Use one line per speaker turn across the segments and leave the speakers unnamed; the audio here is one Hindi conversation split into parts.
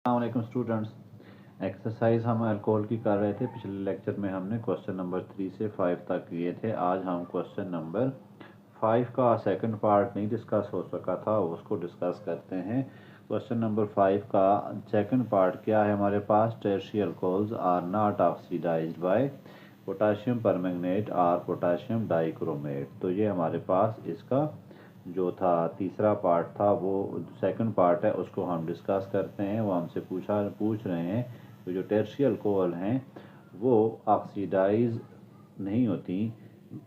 अस्सलाम स्टूडेंट्स। एक्सरसाइज हम अल्कोहल की कर रहे थे। पिछले लेक्चर में हमने क्वेश्चन नंबर 3 से 5 तक किए थे। आज हम क्वेश्चन नंबर 5 का सेकंड पार्ट नहीं डिस्कस हो सका था, उसको डिस्कस करते हैं। क्वेश्चन नंबर 5 का सेकंड पार्ट क्या है हमारे पास? Tertiary alcohols are not oxidised by potassium permanganate और पोटाशियम डाइक्रोमेट। तो ये हमारे पास इसका जो था तीसरा पार्ट था, वो सेकंड पार्ट है, उसको हम डिस्कस करते हैं। वो हमसे पूछ रहे हैं कि जो टर्शियरी अल्कोहल हैं वो ऑक्सीडाइज नहीं होती,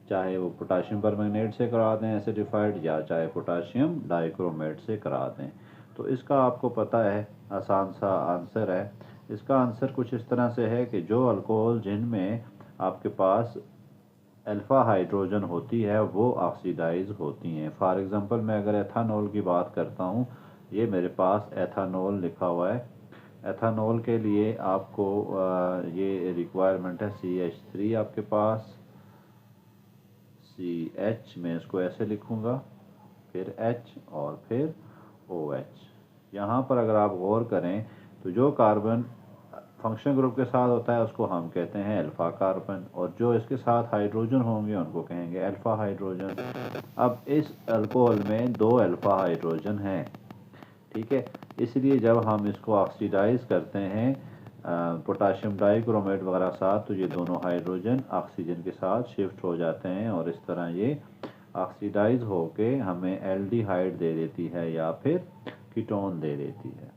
चाहे वो पोटाशियम परमैंगनेट से करा दें एसिडिफाइड या चाहे पोटाशियम डाइक्रोमेट से करा दें। तो इसका आपको पता है, आसान सा आंसर है। इसका आंसर कुछ इस तरह से है कि जो अल्कोहल जिनमें आपके पास अल्फ़ा हाइड्रोजन होती है वो ऑक्सीडाइज होती हैं। फॉर एग्ज़ाम्पल मैं अगर एथानॉल की बात करता हूँ, ये मेरे पास एथानॉल लिखा हुआ है। एथानॉल के लिए आपको ये रिक्वायरमेंट है CH3 आपके पास, CH मैं इसको ऐसे लिखूँगा, फिर H और फिर OH। यहाँ पर अगर आप गौर करें तो जो कार्बन फंक्शन ग्रुप के साथ होता है उसको हम कहते हैं अल्फ़ा कार्बन, और जो इसके साथ हाइड्रोजन होंगे उनको कहेंगे अल्फ़ा हाइड्रोजन। अब इस अल्कोहल में दो अल्फ़ा हाइड्रोजन हैं, ठीक है। इसलिए जब हम इसको ऑक्सीडाइज करते हैं पोटाशियम डाइक्रोमेट वगैरह साथ, तो ये दोनों हाइड्रोजन ऑक्सीजन के साथ शिफ्ट हो जाते हैं और इस तरह ये ऑक्सीडाइज होके हमें एल्डिहाइड दे देती है या फिर कीटोन दे देती है,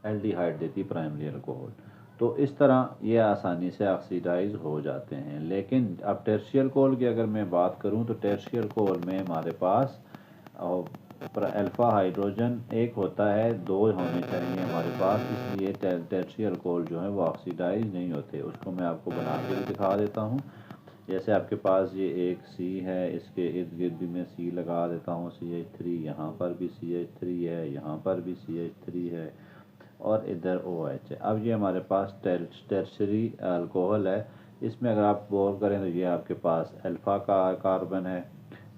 एल्डिहाइड देती प्राइमरी अल्कोहल। तो इस तरह ये आसानी से ऑक्सीडाइज हो जाते हैं। लेकिन अब टर्शियरी अल्कोहल की अगर मैं बात करूं तो टर्शियरी अल्कोहल में हमारे पास अल्फ़ा हाइड्रोजन एक होता है, दो होने चाहिए हमारे पास, इसलिए टर्शियरी अल्कोहल जो है वो ऑक्सीडाइज नहीं होते। उसको मैं आपको बना के भी दिखा देता हूँ। जैसे आपके पास ये एक C है, इसके इर्द गिर्द भी मैं C लगा देता हूँ, CH3, यहाँ पर भी CH3 है, यहाँ पर भी CH3 है और इधर OH है। अब ये हमारे पास टर्शियरी अल्कोहल है। इसमें अगर आप गौर करें तो ये आपके पास अल्फ़ा का कार्बन है,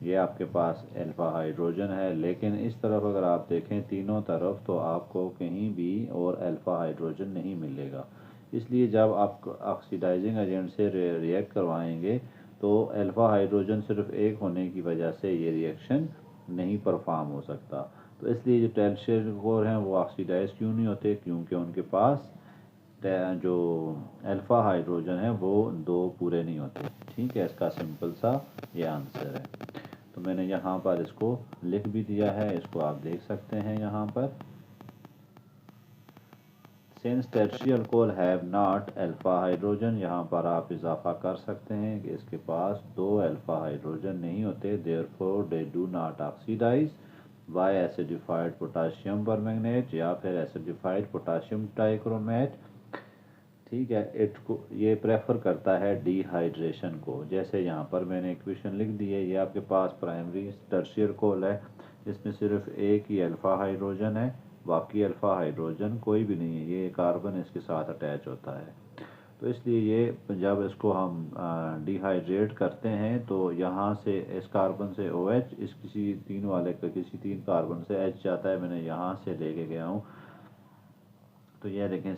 ये आपके पास अल्फ़ा हाइड्रोजन है, लेकिन इस तरफ अगर आप देखें तीनों तरफ तो आपको कहीं भी और अल्फ़ा हाइड्रोजन नहीं मिलेगा। इसलिए जब आप ऑक्सीडाइजिंग एजेंट से रिएक्ट करवाएंगे तो अल्फ़ा हाइड्रोजन सिर्फ एक होने की वजह से ये रिएक्शन नहीं परफॉर्म हो सकता। तो इसलिए जो टर्शियरी कोर हैं वो ऑक्सीडाइज क्यों नहीं होते? क्योंकि उनके पास जो अल्फ़ा हाइड्रोजन है वो दो पूरे नहीं होते। ठीक है, इसका सिंपल सा ये आंसर है। तो मैंने यहाँ पर इसको लिख भी दिया है, इसको आप देख सकते हैं यहाँ पर। Since tertiary alcohol have not alpha hydrogen, यहाँ पर आप इजाफा कर सकते हैं कि इसके पास दो अल्फ़ा हाइड्रोजन नहीं होते, therefore they do not oxidise by acidified potassium permanganate या फिर एसिडिफाइड पोटाशियम डाइक्रोमेट। ठीक है, इटको ये प्रेफर करता है डिहाइड्रेशन को। जैसे यहाँ पर मैंने इक्वेशन लिख दी है, ये आपके पास प्राइमरी टर्शियरी अल्कोहल है, इसमें सिर्फ एक ही अल्फ़ा हाइड्रोजन है, बाकी अल्फ़ा हाइड्रोजन कोई भी नहीं है, ये कार्बन इसके साथ अटैच होता है। तो इसलिए ये जब इसको हम डिहाइड्रेट करते हैं तो यहाँ से इस कार्बन से OH, इस किसी तीन वाले का किसी तीन कार्बन से H जाता है, मैंने यहाँ से लेके गया हूँ। तो ये देखें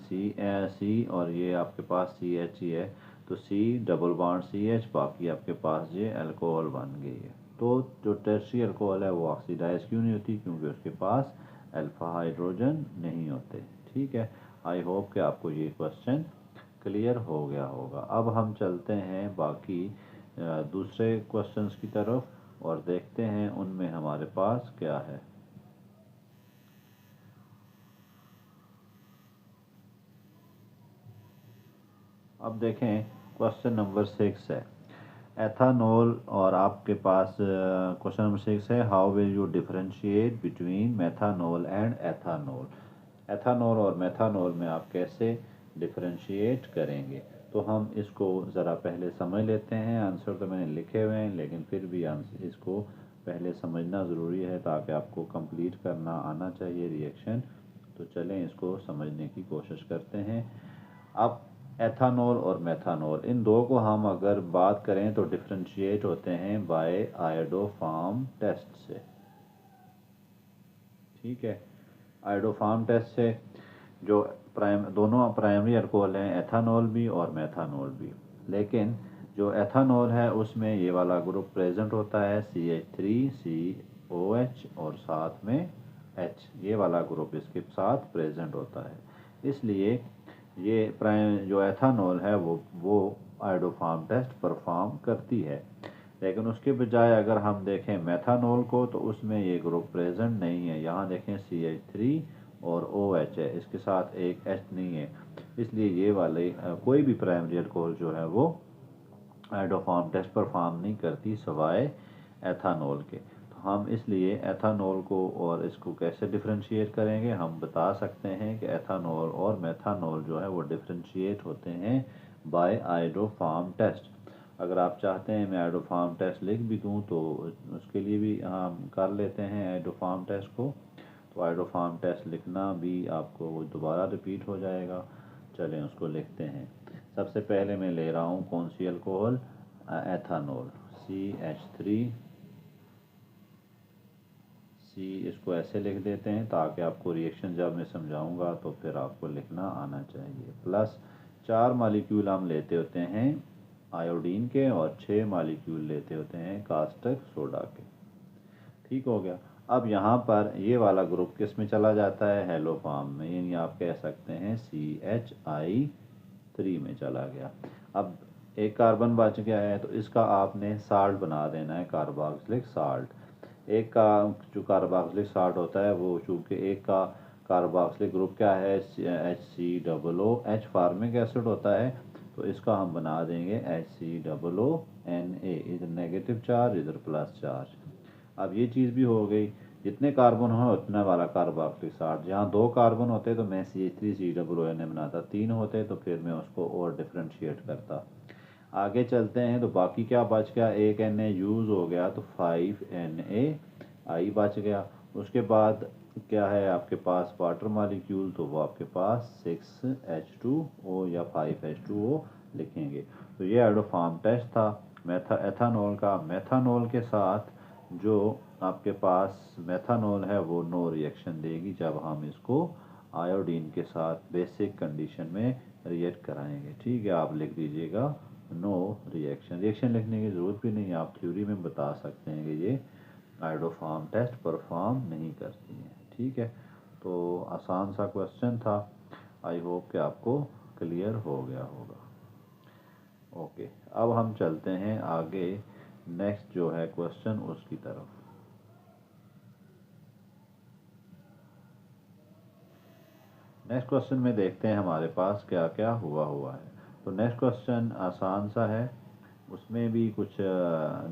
C और ये आपके पास CH ही है, तो C डबल बॉन्ड CH, बाकी आपके पास ये अल्कोहल बन गई है। तो जो टर्शियरी अल्कोहल है वो ऑक्सीडाइज क्यों नहीं होती? क्योंकि उसके पास अल्फ़ा हाइड्रोजन नहीं होते। ठीक है, आई होप कि आपको ये क्वेश्चन क्लियर हो गया होगा। अब हम चलते हैं बाकी दूसरे क्वेश्चंस की तरफ और देखते हैं उनमें हमारे पास क्या है। अब देखें, क्वेश्चन नंबर 6 है एथानॉल, और आपके पास क्वेश्चन नंबर 6 है how will you differentiate between methanol and ethanol. Ethanol और मेथानॉल में आप कैसे डिफरेंशिएट करेंगे? तो हम इसको ज़रा पहले समझ लेते हैं। आंसर तो मैंने लिखे हुए हैं, लेकिन फिर भी आंसर इसको पहले समझना ज़रूरी है ताकि आपको कंप्लीट करना आना चाहिए रिएक्शन। तो चलें इसको समझने की कोशिश करते हैं। अब एथानॉल और मेथानॉल, इन दो को हम अगर बात करें तो डिफरेंशिएट होते हैं बाय आयोडोफॉर्म टेस्ट से। ठीक है, आइडोफार्म टेस्ट से जो दोनों प्राइमरी अल्कोहल हैं, एथानॉल भी और मेथानॉल भी, लेकिन जो एथानॉल है उसमें ये वाला ग्रुप प्रेजेंट होता है CH3COH और साथ में H, ये वाला ग्रुप इसके साथ प्रेजेंट होता है। इसलिए ये जो एथानॉल है वो आइडोफार्म टेस्ट परफॉर्म करती है। लेकिन उसके बजाय अगर हम देखें मेथानॉल को तो उसमें ये ग्रुप प्रेजेंट नहीं है। यहाँ देखें CH3 और OH है, इसके साथ एक H नहीं है। इसलिए ये वाले कोई भी प्राइमरी अल्कोहल जो है वो आइडोफार्म टेस्ट परफॉर्म नहीं करती सवाए एथानॉल के। तो हम इसलिए एथानॉल को और इसको कैसे डिफ्रेंशिएट करेंगे, हम बता सकते हैं कि एथानॉल और मेथानॉल जो है वो डिफ्रेंशिएट होते हैं बाय आइडोफार्म टेस्ट। अगर आप चाहते हैं मैं आइडोफार्म टेस्ट लिख भी दूं तो उसके लिए भी हम कर लेते हैं आइडोफार्म टेस्ट को। तो आइडोफार्म टेस्ट लिखना भी आपको दोबारा रिपीट हो जाएगा। चलें उसको लिखते हैं। सबसे पहले मैं ले रहा हूँ कौन सी अल्कोहल, एथानॉल, CH3, इसको ऐसे लिख देते हैं ताकि आपको रिएक्शन जब मैं समझाऊंगा तो फिर आपको लिखना आना चाहिए। प्लस 4 मालिक्यूल हम लेते होते हैं आयोडीन के और 6 मालिक्यूल लेते होते हैं कास्टिक सोडा के। ठीक हो गया। अब यहाँ पर ये वाला ग्रुप किस में चला जाता है, हेलोफार्म में, यानी आप कह सकते हैं CHI3 में चला गया। अब एक कार्बन बच गया है तो इसका आपने साल्ट बना देना है, कार्बोक्सिलिक साल्ट। एक का जो कार्बोक्सिलिक साल्ट होता है वो चूँकि एक का कार्बोक्सिलिक ग्रुप क्या है HCOOH फार्मिक एसिड होता है, तो इसका हम बना देंगे HCOONA, इधर नेगेटिव चार्ज इधर प्लस चार्ज। अब ये चीज़ भी हो गई, जितने कार्बन हो उतना वाला कार्बोक्सिलिक साल्ट। जहाँ 2 कार्बन होते तो मैं CH3COONA बनाता, 3 होते तो फिर मैं उसको और डिफ्रेंशिएट करता। आगे चलते हैं तो बाकी क्या बच गया, एक Na यूज़ हो गया तो 5NaI बच गया। उसके बाद क्या है आपके पास वाटर मालिक्यूल, तो वो आपके पास 6H2O या 5H2O लिखेंगे। तो ये आइडोफार्म टेस्ट था एथानॉल का। मेथानॉल के साथ जो आपके पास मेथानॉल है वो नो रिएक्शन देगी जब हम इसको आयोडीन के साथ बेसिक कंडीशन में रिएक्ट कराएंगे। ठीक है, आप लिख दीजिएगा नो रिएक्शन। रिएक्शन लिखने की ज़रूरत भी नहीं है, आप थ्योरी में बता सकते हैं कि ये आइडोफार्म टेस्ट परफॉर्म नहीं करती हैं। ठीक है, तो आसान सा क्वेश्चन था। आई होप कि आपको क्लियर हो गया होगा। ओके, अब हम चलते हैं आगे नेक्स्ट जो है क्वेश्चन उसकी तरफ। नेक्स्ट क्वेश्चन में देखते हैं हमारे पास क्या क्या हुआ है। तो नेक्स्ट क्वेश्चन आसान सा है, उसमें भी कुछ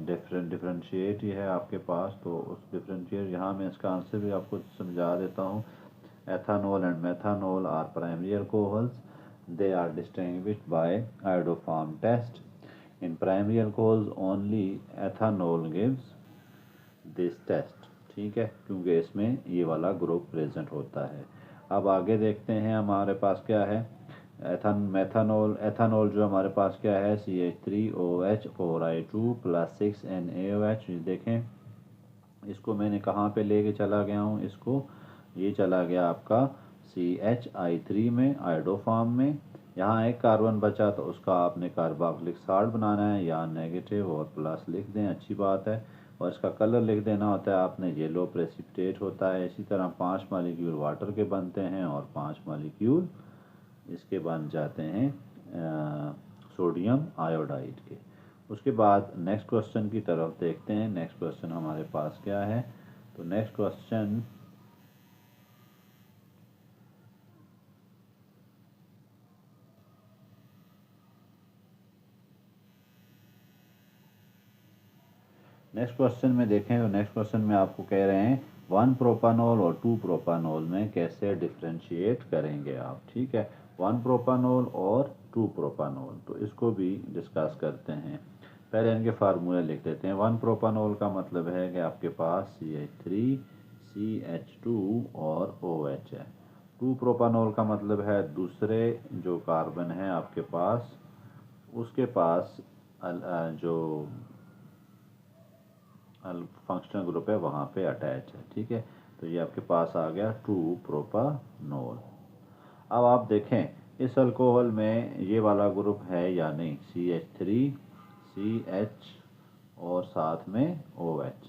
डिफरेंशिएट ही है आपके पास। तो उस डिफरेंशिएट यहाँ मैं इसका आंसर भी आपको समझा देता हूँ। Ethanol and methanol are primary alcohols, they are distinguished by iodoform test. In primary alcohols only ethanol gives this test. ठीक है, क्योंकि इसमें ये वाला ग्रुप प्रेजेंट होता है। अब आगे देखते हैं हमारे पास क्या है, एथानॉल जो हमारे पास क्या है CH3OH 4I2 प्लस 6NaOH। देखें इसको मैंने कहाँ पे लेके चला गया हूँ, इसको ये चला गया आपका CHI3 में आइडोफार्म में। यहाँ एक कार्बन बचा तो उसका आपने कार्बोक्सिलिक साल्ट बनाना है, या नेगेटिव और प्लस लिख दें, अच्छी बात है। और इसका कलर लिख देना होता है आपने, येलो प्रेसिपिटेट होता है। इसी तरह 5 मालिक्यूल वाटर के बनते हैं और 5 मालिक्यूल इसके बन जाते हैं सोडियम आयोडाइड के। उसके बाद नेक्स्ट क्वेश्चन की तरफ देखते हैं। नेक्स्ट क्वेश्चन हमारे पास क्या है, तो नेक्स्ट क्वेश्चन में देखें तो नेक्स्ट क्वेश्चन में आपको कह रहे हैं 1 प्रोपानॉल और 2 प्रोपानॉल में कैसे डिफ्रेंशिएट करेंगे आप। ठीक है, 1 प्रोपानॉल और 2 प्रोपानॉल, तो इसको भी डिस्कस करते हैं। पहले इनके फार्मूले लिख देते हैं। 1 प्रोपानॉल का मतलब है कि आपके पास CH3 CH2 और OH है। 2 प्रोपानॉल का मतलब है दूसरे जो कार्बन है आपके पास उसके पास जो फंक्शनल ग्रुप है वहाँ पे अटैच है। ठीक है, तो ये आपके पास आ गया 2 प्रोपानोल। अब आप देखें इस अल्कोहल में ये वाला ग्रुप है या नहीं, CH3 CH और साथ में OH।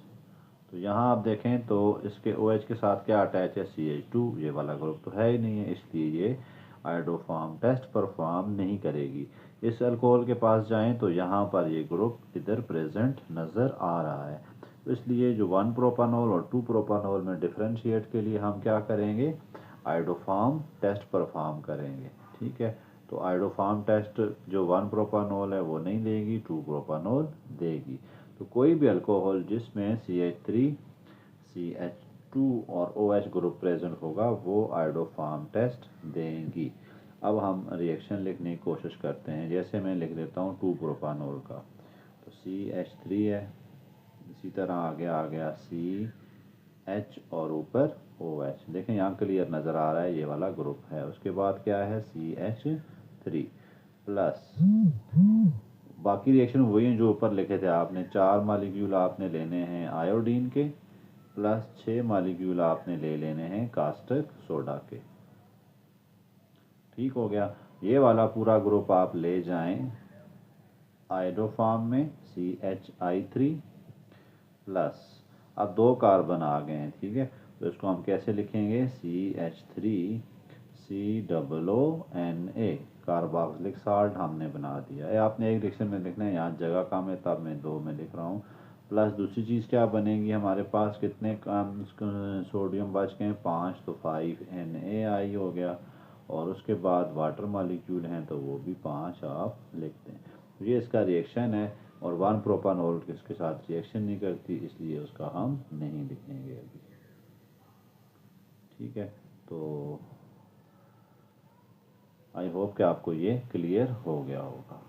तो यहाँ आप देखें तो इसके OH के साथ क्या अटैच है, CH2। ये वाला ग्रुप तो है ही नहीं है, इसलिए ये आयोडोफॉर्म टेस्ट परफॉर्म नहीं करेगी। इस अल्कोहल के पास जाएं तो यहाँ पर ये ग्रुप इधर प्रेजेंट नज़र आ रहा है। तो इसलिए जो 1 प्रोपानोल और 2 प्रोपानोल में डिफ्रेंशिएट के लिए हम क्या करेंगे, आयोडोफॉर्म टेस्ट परफॉर्म करेंगे। ठीक है, तो आयोडोफॉर्म टेस्ट जो 1 प्रोपानोल है वो नहीं देगी, 2 प्रोपानोल देगी। तो कोई भी अल्कोहल जिसमें CH3 CH2 और OH ग्रुप प्रेजेंट होगा वो आयोडोफॉर्म टेस्ट देंगी। अब हम रिएक्शन लिखने की कोशिश करते हैं। जैसे मैं लिख देता हूँ 2 प्रोपानोल का, तो CH3 है, इसी तरह आगे आ गया CH और ऊपर OH। देखें यहाँ क्लियर नज़र आ रहा है ये वाला ग्रुप है। उसके बाद क्या है, CH3 प्लस, बाकी रिएक्शन वही हैं जो ऊपर लिखे थे आपने। 4 मालिक्यूल आपने लेने हैं आयोडीन के, प्लस 6 मालिक्यूल आपने ले लेने हैं कास्टिक सोडा के। ठीक हो गया। ये वाला पूरा ग्रुप आप ले जाएं आयोडोफॉर्म में, CHI3 प्लस, अब 2 कार्बन आ गए हैं। ठीक है, तो इसको हम कैसे लिखेंगे, CH3 COONA, कार्बोक्सिलिक साल्ट हमने बना दिया है। आपने एक रिएक्शन में लिखना है, यहाँ जगह कम है तब मैं 2 में लिख रहा हूँ। प्लस दूसरी चीज़ क्या बनेगी हमारे पास, कितने सोडियम बच गए, 5, तो 5NaI हो गया। और उसके बाद वाटर मॉलिक्यूल हैं तो वो भी 5 आप लिखते हैं। तो ये इसका रिएक्शन है। और 1 प्रोपानोल इसके साथ रिएक्शन नहीं करती, इसलिए उसका हम नहीं लिखेंगे अभी। ठीक है, तो आई होप कि आपको ये क्लियर हो गया होगा।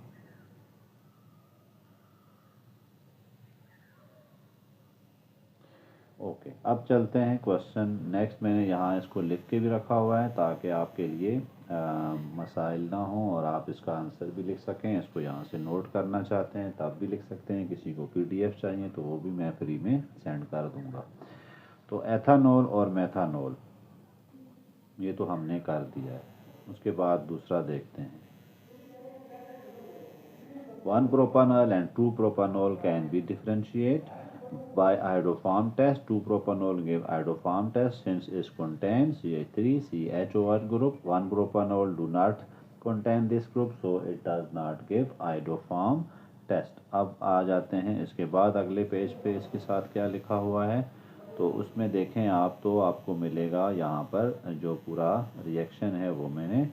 ओके, अब चलते हैं क्वेश्चन नेक्स्ट। मैंने यहाँ इसको लिख के भी रखा हुआ है ताकि आपके लिए मसाइल ना हो और आप इसका आंसर भी लिख सकें। इसको यहाँ से नोट करना चाहते हैं तब भी लिख सकते हैं, किसी को PDF चाहिए तो वो भी मैं फ्री में सेंड कर दूँगा। तो एथानॉल और मेथानॉल ये तो हमने कर दिया है। उसके बाद दूसरा देखते हैं, 1 propanol and 2 propanol can be differentiated by iodoform test. 2 propanol give iodoform test since it contains CH3 CHOH group. 1 propanol do not contain this group, so it does not give iodoform test. अब आ जाते हैं इसके बाद अगले पेज पे इसके साथ क्या लिखा हुआ है, तो उसमें देखें आप तो आपको मिलेगा यहाँ पर जो पूरा रिएक्शन है वो मैंने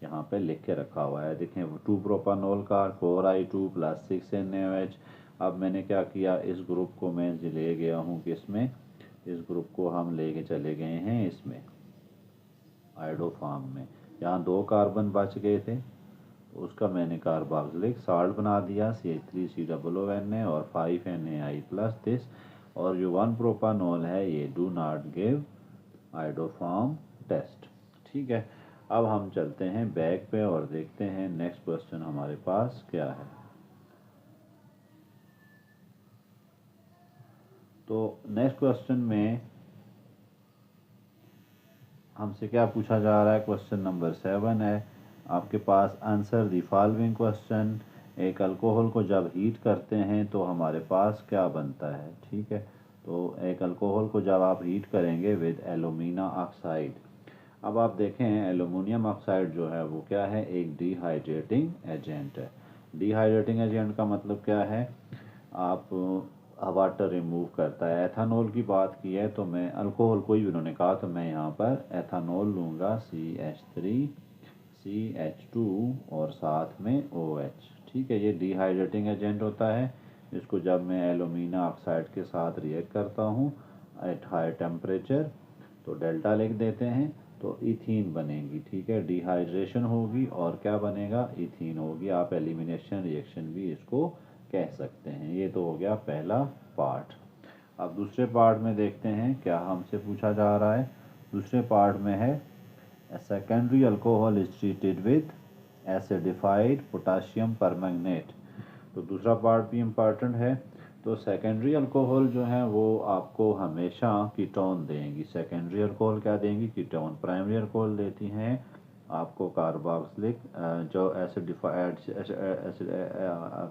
यहाँ पे लिख के रखा हुआ है। देखें 2 प्रोपानोल का 4I2 प्लस 6NaOH। अब मैंने क्या किया, इस ग्रुप को मैं ले गया हूँ किसमें, इस ग्रुप को हम लेके चले गए हैं इसमें आयोडोफॉर्म में। यहाँ 2 कार्बन बच गए थे तो उसका मैंने कार्बोक्सिलिक साल्ट बना दिया, CH3COONA और 5NaI प्लस दिस। और जो 1 प्रोपानोल है ये do not give iodoform test. ठीक है, अब हम चलते हैं बैक पे और देखते हैं नेक्स्ट क्वेश्चन हमारे पास क्या है। तो नेक्स्ट क्वेश्चन में हमसे क्या पूछा जा रहा है, क्वेश्चन नंबर 7 है आपके पास। Answer the following question. एक अल्कोहल को जब हीट करते हैं तो हमारे पास क्या बनता है। ठीक है, तो एक अल्कोहल को जब आप हीट करेंगे विद एल्यूमिना ऑक्साइड। अब आप देखें एल्यूमिनियम ऑक्साइड जो है वो क्या है, एक डिहाइड्रेटिंग एजेंट है। डिहाइड्रेटिंग एजेंट का मतलब क्या है, आप वाटर रिमूव करता है। एथानॉल की बात की है तो मैं अल्कोहल कोई भी उन्होंने कहा तो मैं यहाँ पर एथानॉल लूँगा, CH3 CH2 और साथ में OH। ठीक है, ये डिहाइड्रेटिंग एजेंट होता है। इसको जब मैं एल्यूमिना ऑक्साइड के साथ रिएक्ट करता हूँ एट हाई टेम्परेचर तो डेल्टा लिख देते हैं तो इथीन बनेगी। ठीक है, डिहाइड्रेशन होगी और क्या बनेगा, इथीन होगी। आप एलिमिनेशन रिएक्शन भी इसको कह सकते हैं। ये तो हो गया पहला पार्ट। अब दूसरे पार्ट में देखते हैं क्या हमसे पूछा जा रहा है। दूसरे पार्ट में है secondary alcohol is treated with acidified potassium permanganate. तो दूसरा पार्ट भी इम्पॉर्टेंट है। तो सेकेंडरी अल्कोहल जो है वो आपको हमेशा कीटोन देंगी। सेकेंडरी अल्कोहल क्या देंगी? कीटोन। प्राइमरी अल्कोहल देती हैं आपको कार्बोक्सिलिक, जो एसिडिफाइड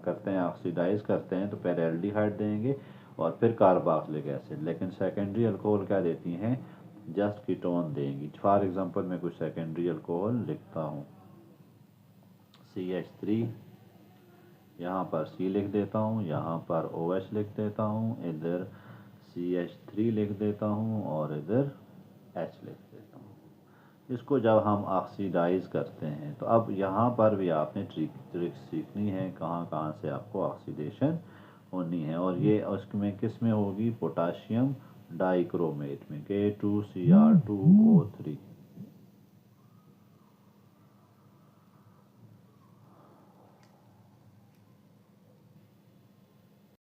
करते हैं, ऑक्सीडाइज करते हैं तो पहले एल्डिहाइड देंगे और फिर कार्बोक्सिलिक एसिड। लेकिन सेकेंडरी अल्कोहल क्या देती हैं? जस्ट कीटोन देंगी। फॉर एग्जांपल मैं कुछ सेकेंडरी अल्कोहल लिखता हूँ, CH3, यहाँ पर C लिख देता हूँ, यहाँ पर OH लिख देता हूँ, इधर CH3 लिख देता हूँ और इधर H लिख देता हूँ। इसको जब हम ऑक्सीडाइज करते हैं तो अब यहाँ पर भी आपने ट्रिक सीखनी है, कहाँ कहाँ से आपको ऑक्सीडेशन होनी है। और ये उसमें किस में होगी? पोटाशियम डाइक्रोमेट में, K2Cr2O3।